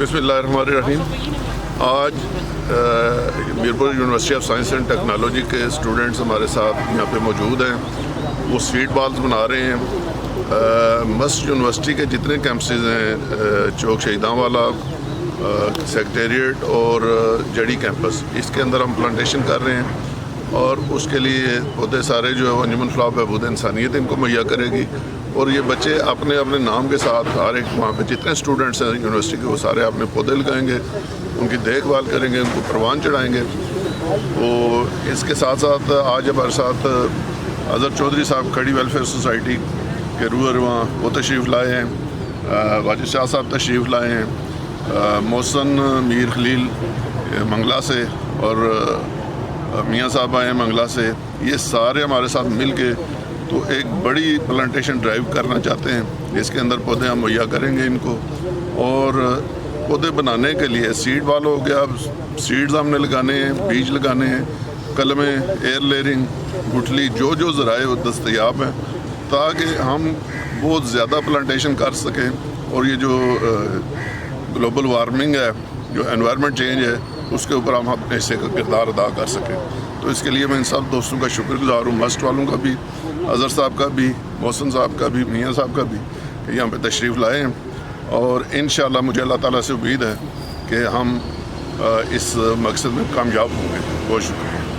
बिस्मिल्लाहिर्रहमानिर्रहीम। आज Mirpur university of science and technology के स्टूडेंट्स हमारे साथ यहाँ पे मौजूद हैं। वो स्वीट बॉल्स बना रहे हैं। मस्ट यूनिवर्सिटी के जितने कैंपसेस हैं, चौक शहीदां वाला, सेक्रेटेरिएट और जड़ी कैंपस, इसके अंदर हम प्लांटेशन कर रहे हैं और उसके लिए पौधे सारे जो है वो अंजुमन फलाह बहबूद इंसानियत इनको मुहैया करेगी। और ये बच्चे अपने अपने नाम के साथ हर एक वहाँ पे जितने स्टूडेंट्स हैं यूनिवर्सिटी के, वो सारे अपने पौधे लगाएंगे, उनकी देखभाल करेंगे, उनको परवान चढ़ाएंगे। वो इसके साथ साथ आज हमारे साथ अजहर चौधरी साहब खड़ी वेलफेयर सोसाइटी के रूअर वहाँ वो तशरीफ़ लाए हैं, वाजिद शाह साहब तशरीफ़ लाए हैं, मोहसन मीर खलील मंगला से और मियाँ साहब आए हैं मंगला से। ये सारे हमारे साथ मिल के तो एक बड़ी प्लांटेशन ड्राइव करना चाहते हैं। इसके अंदर पौधे हम मुहैया करेंगे इनको, और पौधे बनाने के लिए सीड वाल हो गया, सीड्स हमने लगाने हैं, बीज लगाने हैं, कलमें, एयर लेयरिंग, गुठली, जो जो ज़राए वो दस्तयाब हैं, ताकि हम बहुत ज़्यादा प्लांटेशन कर सकें और ये जो ग्लोबल वार्मिंग है, जो एनवायरनमेंट चेंज है, उसके ऊपर हम अपने हिस्से का किरदार अदा कर सकें। तो इसके लिए मैं इन सब दोस्तों का शुक्रगुजार हूँ, मस्ट वालों का भी, अजहर साहब का भी, मोहसन साहब का भी, मियाँ साहब का भी, कि यहाँ पे तशरीफ़ लाए हैं। और इंशाअल्लाह मुझे अल्लाह ताला से उम्मीद है कि हम इस मकसद में कामयाब होंगे। बहुत शुक्रिया।